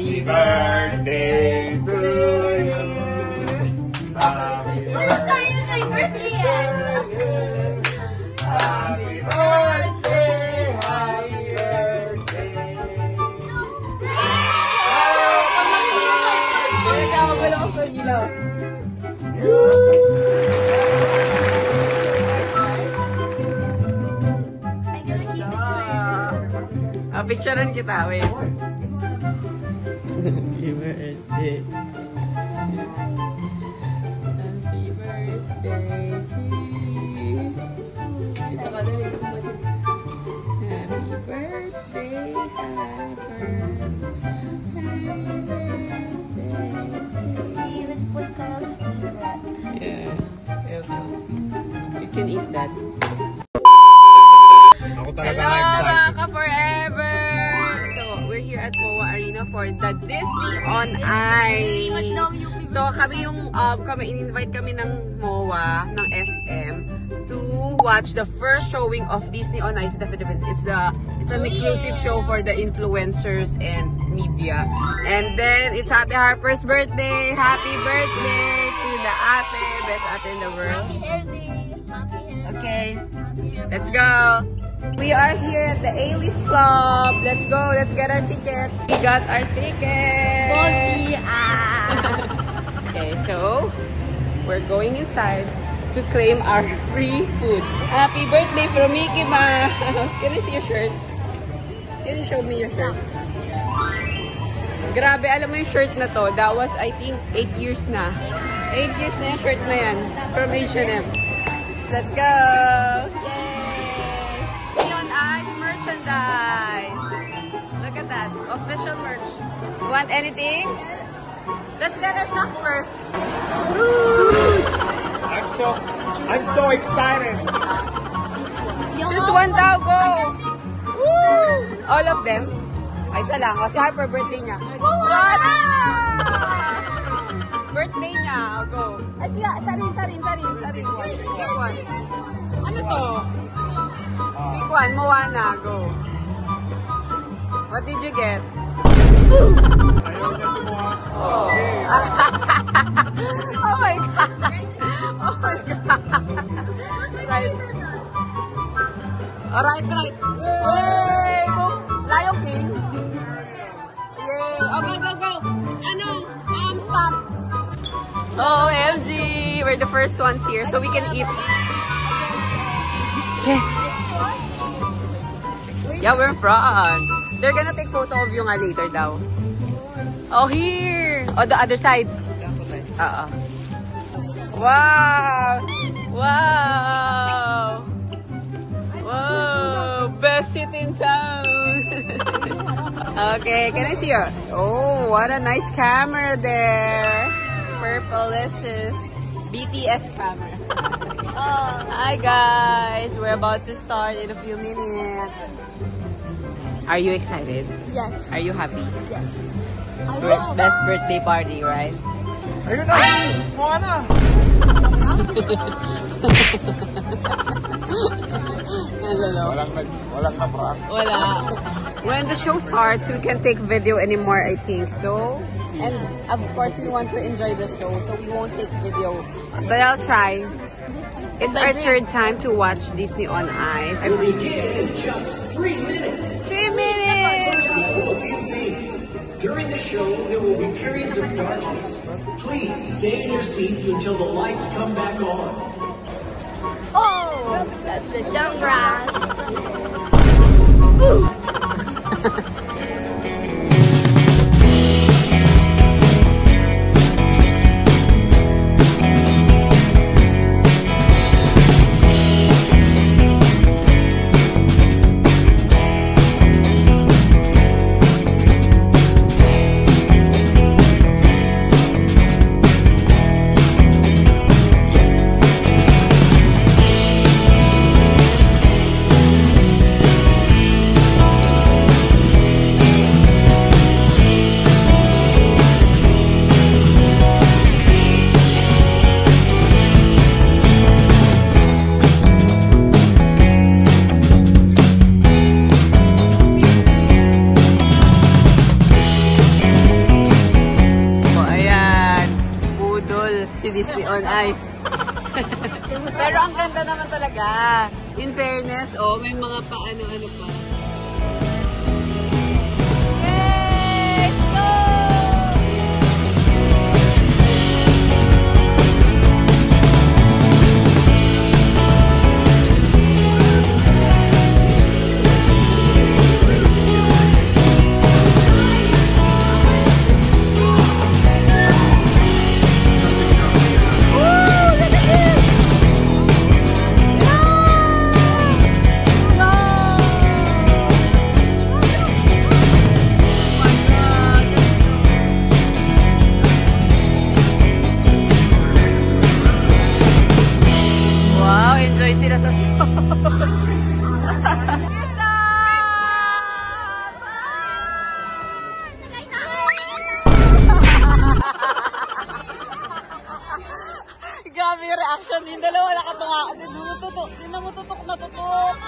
Happy birthday to you. Happy birthday. Happy birthday. Happy birthday. Magwala ko sa ilaw. Picturean kita, wait. Happy birthday. Happy birthday to you. Ito ka dali. Happy birthday, Happer. Happy birthday to you. Even put Kyle's favorite. Yeah. You can eat that. Hello mga ka-forever! So, we're here at MOA Arena for the Disney on Ice. So, kami in-invite kami ng MOA, ng SM, to watch the first showing of Disney on Ice in the Philippines. It's an exclusive show for the influencers and media. And then, it's Ate Harper's birthday! Happy birthday to the ate! Best ate in the world. Happy hair day. Happy hair day. Okay, Happy hair let's go! We are here at the A-List Club. Let's go. Let's get our tickets. We got our tickets. Body. Okay, so we're going inside to claim our free food. Happy birthday from Mickey Mouse. Can I see your shirt? Can you show me your shirt? Grabe, alam mo yung shirt na to. That was, I think, 8 years na. 8 years na yung shirt na yan. From H&M. Let's go. Yay! Ice merchandise. Look at that. Official merch. You want anything? Let's get our snacks first. I'm so excited. Choose one daw, go. Woo! All of them? Ay, isa lang. Kasi Harper birthday niya. What? Birthday niya. Go. Ay, siya. Sarin. Pick one. Ano to? Pick one, Moana, go. What did you get? Ayaw niya si Moana. Oh. Oh my God. Oh my God. Right. Alright. Yay! Lion King. Yay! Oh, go. Ano? Stop. Oh, OMG. We're the first ones here, so we can eat. Shit. Yeah, we're in front. They're gonna take photo of you nga later daw. Oh, here! Oh, the other side. Wow! Best seat in town! Okay, can I see you? Oh, what a nice camera there! Purplelicious BTS camera. Hi guys! We're about to start in a few minutes. Are you excited? Yes. Are you happy? Yes. Best birthday party, right? Ayun na! Moana! Walang na-prank. Wala. When the show starts, we can take video anymore, I think so. And of course, we want to enjoy the show, so we won't take video. But I'll try. It's our third time to watch Disney on Ice. We'll begin in just 3 minutes. 3 minutes! First, we will a few things. During the show, there will be periods of darkness. Please stay in your seats until the lights come back on. Oh, that's the jump ride. nice. Pero ang ganda naman talaga. In fairness, oh, may mga paano-ano pa. Let's go! Sila sa grabe yung reaction din. Dalawa nakatunga. Namututok na tutok.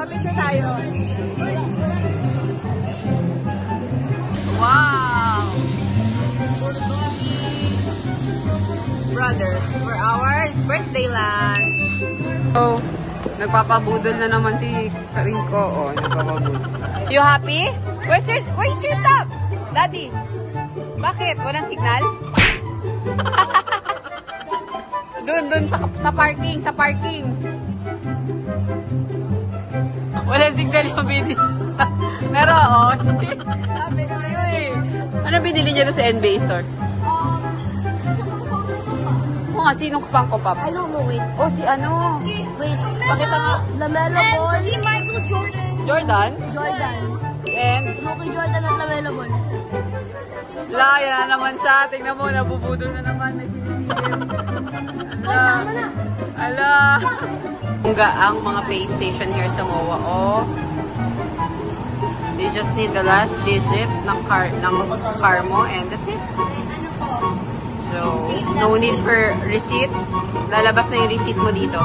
Picture tayo. Wow! Brothers for our birthday lunch. So, nagpapabudol na naman si Rico. Oh, nagpapabudol. You happy? Where's your stuff? Daddy? Bakit? Walang signal? Dun sa parking. Walang signal yung video. Pero, oh, sabi ko yun eh. Ano binili niya doon sa NBA store? Oo nga, sinong kupang-kupap? I don't know, wait. Oh, si ano? Wait. Pakita nga. LaMelo Ball. Si Michael Jordan. Jordan? And? Michael Jordan at LaMelo Ball. Laya na naman siya. Tingnan mo, nabubudol na naman. May sinisilip. Tama na. Ala. Ang mga pay station here sa MOA. Oh. You just need the last digit ng car mo and that's it. So, no need for receipt. Lalabas na yung receipt mo dito.